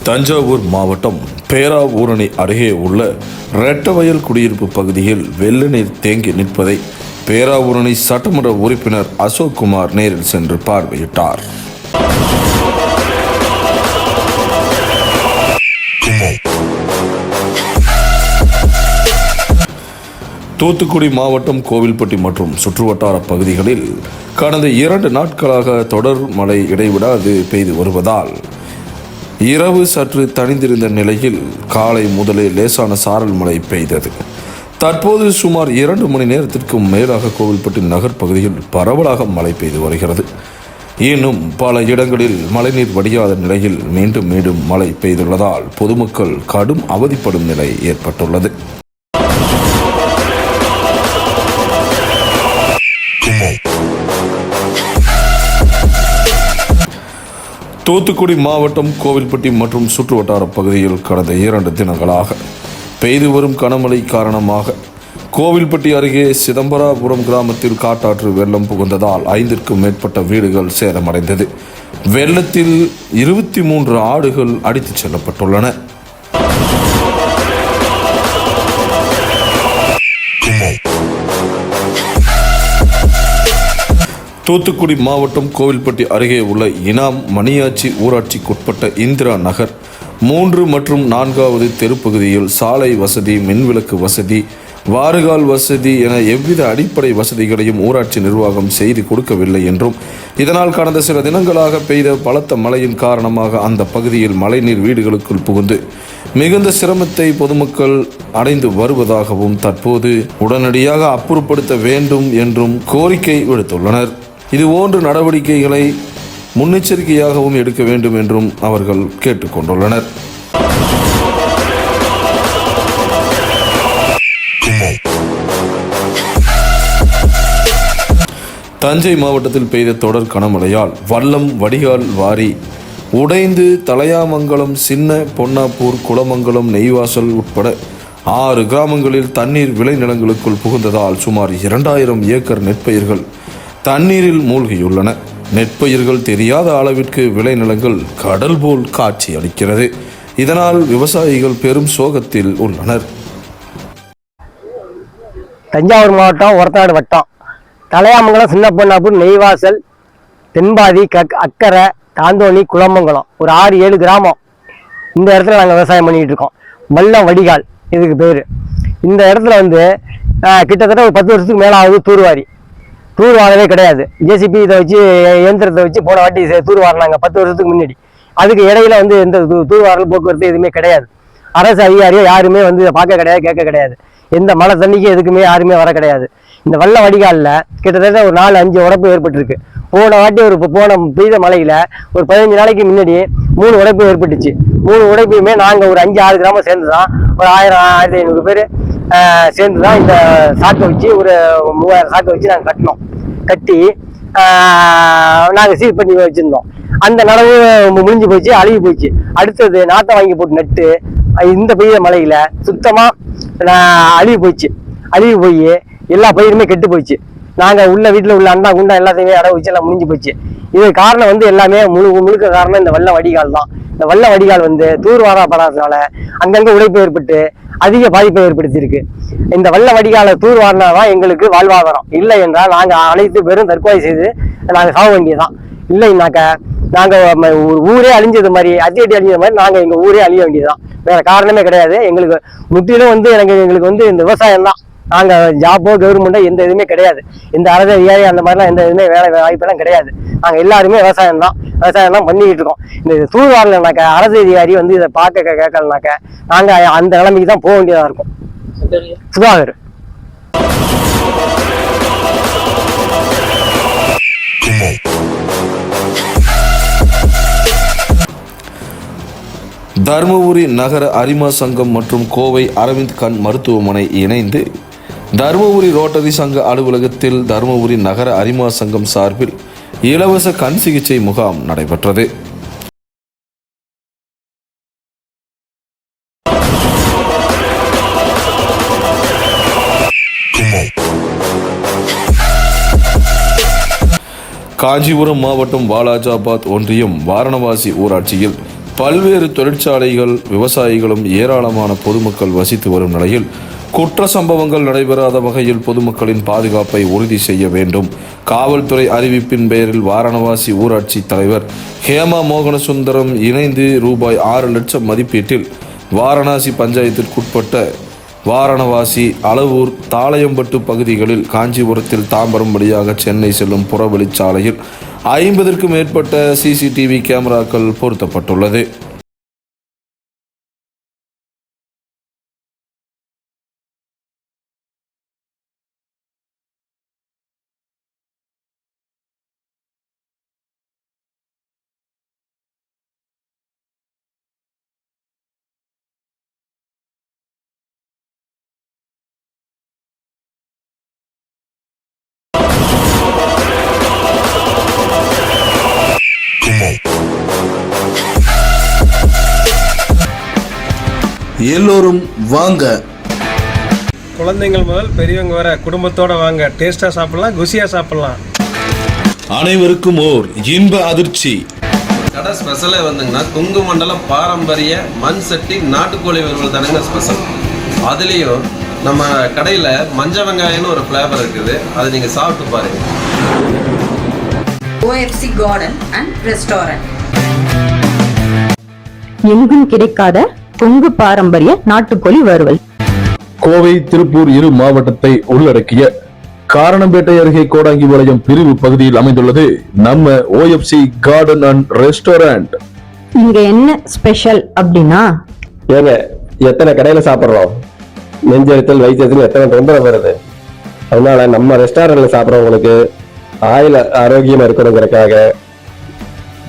தஞ்சாவூர் மாவட்டம் பேராவூரணி அருகே உள்ள ரெட்டவயல் குடியிருப்பு பகுதியில் வெள்ள நீர் தேங்கி நிற்பதை பேராவூரணி சட்டமன்ற உறுப்பினர் அசோக் குமார் நேரில் சென்று பார்வையிட்டார். தூத்துக்குடி மாவட்டம் கோவில்பட்டி மற்றும் சுற்றுவட்டார பகுதிகளில் கடந்த 2 நாட்களாக தொடர் மழை இடைவிடாது பெய்து வருவதால் இரவு சற்று தணிந்திருந்த நிலையில் காலை முதலே லேசான சாரல் மழை பெய்தது. தற்போது சுமார் 2 மணி நேரத்திற்கும் மேலாக கோவில்பட்டி நகர் பகுதியில் பரவலாக மழை பெய்து வருகிறது. இன்னும் பல இடங்களில் மழைநீர் வடியாத நிலையில் மீண்டும் மழை பெய்துள்ளதால் பொதுமக்கள் கடும் அவதிப்படும் நிலை ஏற்பட்டுள்ளது. தூத்துக்குடி மாவட்டம் கோவில்பட்டி மற்றும் சுற்றுவட்டார பகுதியில் கடந்த 2 தினங்களாக பெய்து வரும் கனமழை காரணமாக கோவில்பட்டி அருகே சிதம்பராபுரம் கிராமத்தில் காட்டாற்று வெள்ளம் புகுந்ததால் 5க்கும் மேற்பட்ட வீடுகள் சேதமடைந்தது. வெள்ளத்தில் 23 ஆடுகள் அடித்துச் செல்லப்பட்டுள்ளன. தூத்துக்குடி மாவட்டம் கோவில்பட்டி அருகே உள்ள இனாம் மணியாச்சி ஊராட்சிக்குட்பட்ட இந்திரா நகர் 3 மற்றும் 4வது தெருப்பகுதியில் சாலை வசதி, மின்விளக்கு வசதி, வாறுகால் வசதி என எவ்வித அடிப்படை வசதிகளையும் ஊராட்சி நிர்வாகம் செய்து கொடுக்கவில்லை என்றும், இதனால் கடந்த சில தினங்களாக பெய்த பலத்த மழையின் காரணமாக அந்த பகுதியில் மழைநீர் வீடுகளுக்குள் புகுந்து மிகுந்த சிரமத்தை பொதுமக்கள் அடைந்து வருவதாகவும் தற்போது உடனடியாக அப்புறப்படுத்த வேண்டும் என்றும் கோரிக்கை விடுத்துள்ளனர். இதுபோன்ற நடவடிக்கைகளை முன்னெச்சரிக்கையாகவும் எடுக்க வேண்டும் என்றும் அவர்கள் கேட்டுக்கொண்டுள்ளனர். தஞ்சை மாவட்டத்தில் பெய்த தொடர் கனமழையால் வல்லம், வடிகால் வாரி உடைந்து தலையாமங்கலம், சின்ன பொன்னாப்பூர், குளமங்கலம், நெய்வாசல் உட்பட 6 கிராமங்களில் தண்ணீர் விளைநிலங்களுக்குள் புகுந்ததால் சுமார் 2000 ஏக்கர் நெற்பயிர்கள் தண்ணீரில் மூழ்கியுள்ளன. நெற்பயிர்கள் தெரியாத அளவிற்கு விளைநிலங்கள் கடல் போல் காட்சி அளிக்கிறது. இதனால் விவசாயிகள் பெரும் சோகத்தில் உள்ளனர். தஞ்சாவூர் மாவட்டம் ஒரத்தநாடு வட்டம் தலையாமங்கலம், சின்ன பொன்னாப்பூர், நெய்வாசல், தென்பாதி, அக்கரை, தாந்தோணி, குளமங்கலம் ஒரு 6-7 கிராமம். இந்த இடத்துல நாங்கள் விவசாயம் பண்ணிக்கிட்டு இருக்கோம். வல்லம், வடிகால் இதுக்கு பேர். இந்த இடத்துல கிட்டத்தட்ட ஒரு 10 வருஷத்துக்கு மேலே ஆகுது. தூர் வாரவே கிடையாது. ஜேசிபி இதை வச்சு, இயந்திரத்தை வச்சு போன வாட்டி தூர் வாரினாங்க 10 வருஷத்துக்கு முன்னாடி. அதுக்கு இடையில எந்த தூர் வாரல் போக்குவரத்து எதுவுமே கிடையாது. அரசு அதிகாரியை யாருமே இதை பார்க்க கிடையாது, கேட்க கிடையாது. எந்த மழை தண்ணிக்கு எதுக்குமே யாருமே வர கிடையாது. இந்த வெள்ள வடிகாலில் கிட்டத்தட்ட ஒரு 4-5 உடைப்பு ஏற்பட்டிருக்கு. போன வாட்டி பெய்த மழையில ஒரு 15 நாளைக்கு முன்னாடி 3 உடைப்பு ஏற்பட்டுச்சு. 3 உடைப்பையுமே நாங்கள் ஒரு 5-6 கிராமம் சேர்ந்து தான் ஒரு 1000-1500 பேர் சேர்ந்து தான் இந்த சாக்கை வச்சு ஒரு 3000 சாக்கை வச்சு நாங்கள் கட்டி நாங்கள் சீர் பண்ணி வச்சுருந்தோம். அந்த நடவு முடிஞ்சு போச்சு, அழுகி போச்சு. அடுத்தது நாட்டை வாங்கி போட்டு நட்டு இந்த பெய்த மழையில சுத்தமாக அழுகி போய் எல்லா பயிருமே கெட்டு போயிடுச்சு. நாங்கள் வீட்டில் உள்ள அண்டா குண்டா எல்லாத்தையுமே அடை வச்சு எல்லாம் முடிஞ்சு போச்சு. இது காரணம் எல்லாமே முழுக்க காரணம் இந்த வெள்ள வடிகால் தான். இந்த வெள்ள வடிகால் தூர்வாரப்படாததுனால அங்கங்கே உடைப்பு ஏற்பட்டு அதிக பாதிப்பை ஏற்படுத்தியிருக்கு. இந்த வெள்ள வடிகாலை தூர்வாரினாதான் எங்களுக்கு வாழ்வாதாரம். இல்லை என்றால் நாங்கள் அனைத்து பேரும் தற்கொலை செய்து நாங்கள் சாக வேண்டியதான். இல்லைன்னாக்க நாங்கள் ஒரு ஊரே அழிஞ்சது மாதிரி, அத்தி அழிஞ்சது மாதிரி நாங்கள் எங்கள் ஊரே அழிய வேண்டியதுதான். வேற காரணமே கிடையாது. எங்களுக்கு முற்றிலும் எங்களுக்கு இந்த விவசாயம் தான். நாங்கள் ஜாப்போ கவர்மெண்டோ எந்த இதுவுமே கிடையாது. இந்த அரசு அதிகாரி அந்த மாதிரிலாம் எந்த இதுவுமே வேலை வாய்ப்பெல்லாம் கிடையாது. நாங்கள் எல்லாருமே விவசாயம் தான் பண்ணிக்கிட்டு இருக்கோம். இந்த தூர்வாரலைனாக்க அரசு அதிகாரி இதை பார்க்க கேட்கலனாக்க நாங்கள் அந்த நிலைமைக்கு தான் போக வேண்டியதாக இருக்கும். சுதாகர். தருமபுரி நகர அரிமா சங்கம் மற்றும் கோவை அரவிந்த் கண் மருத்துவமனை இணைந்து தருமபுரி ரோட்டரி சங்க அலுவலகத்தில் தருமபுரி நகர அரிமா சங்கம் சார்பில் இலவச கண் சிகிச்சை முகாம் நடைபெற்றது. காஞ்சிபுரம் மாவட்டம் வாலாஜாபாத் ஒன்றியம் வாரணவாசி ஊராட்சியில் பல்வேறு தொழிற்சாலைகள், விவசாயிகளும் ஏராளமான பொதுமக்கள் வசித்து வரும் நிலையில் குற்ற சம்பவங்கள் நடைபெறாத வகையில் பொதுமக்களின் பாதுகாப்பை உறுதி செய்ய வேண்டும். காவல்துறை அறிவிப்பின் பெயரில் வாரணவாசி ஊராட்சி தலைவர் ஹேமா மோகனசுந்தரம் இணைந்து ரூபாய் 6 லட்சம் மதிப்பீட்டில் வாரணாசி பஞ்சாயத்திற்குட்பட்ட வாரணவாசி, அளவூர், தாளையம்பட்டு பகுதிகளில் காஞ்சிபுரத்தில் தாம்பரம் வழியாக சென்னை செல்லும் புறவழிச்சாலையில் 50க்கும் மேற்பட்ட சிசிடிவி கேமராக்கள் பொருத்தப்பட்டுள்ளது. எல்லோரும் வாங்க. குழந்தைங்கள் முதல் பெரியவங்க வர குடும்பத்தோட வாங்க. டேஸ்டா சாப்பிடலாம், குசியா சாப்பிடலாம். அனைவருக்கும் ஓர் இன்ப அதிர்ச்சி. கடை ஸ்பெஷலே வந்துங்கன்னா கொங்கு மண்டலம் பாரம்பரிய மண் சட்டி நாட்டுக்கோழி வறுவல் தானுங்க ஸ்பெஷல். அதுலேயும் நம்ம கடையில் மஞ்சள் வெங்காயம்னு ஒரு ஃப்ளேவர் இருக்குது, அதை நீங்கள் சாப்பிட்டு பாருங்க. OFC garden and restaurant. எங்கும் கிடைக்காத கொங்கு பாரம்பரிய நாட்டுக்கோழி வறுவல். கோவை, திருப்பூர் இரு மாவட்டத்தை உள்ளடக்கிய காரணம்பேட்டை அருகே கோடாங்கிபாளையம் பிரிவு பகுதியில் அமைந்துள்ளது நம்ம OFC கார்டன் அண்ட் ரெஸ்டாரண்ட். இங்க என்ன ஸ்பெஷல் அப்படின்னா, ஏங்க எத்தனை கடையில சாப்பிட்றோம், நெஞ்செரித்தல், வயிற்றெரித்தல் எத்தனை தொந்தரவு வருது. அதனால நம்ம ரெஸ்டாரண்ட்ல சாப்பிட்றவங்களுக்கு ஆயில் ஆரோக்கியமா இருக்கணுங்கிறதுக்காக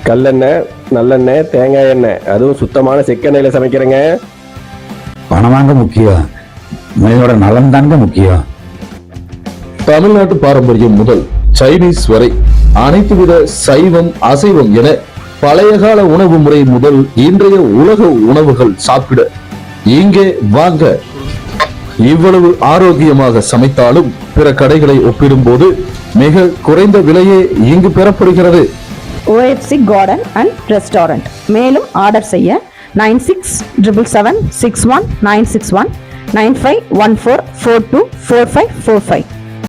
கல்லெண்ணெய், நல்லெண்ணெய், தேங்காய் எண்ணெய், அதுவும் சுத்தமான செக்கெண்ணெயில சமைக்கிறேங்க. பணமாங்க முக்கியம், மனிதனோட நலன் தாங்க முக்கியம். தமிழ்நாட்டு பாரம்பரியம் முதல் சைனீஸ் வரை அனைத்து வித சைவம், அசைவம் என பழைய கால உணவு முறை முதல் இன்றைய உலக உணவுகள் சாப்பிட இங்கே வாங்க. இவ்வளவு ஆரோக்கியமாக சமைத்தாலும் பிற கடைகளை ஒப்பிடும்போது மிக குறைந்த விலையே இங்கு பெறப்படுகிறது. OFC garden and restaurant. மேலும் ஆர்டர் செய்ய 9677761961 9514424545.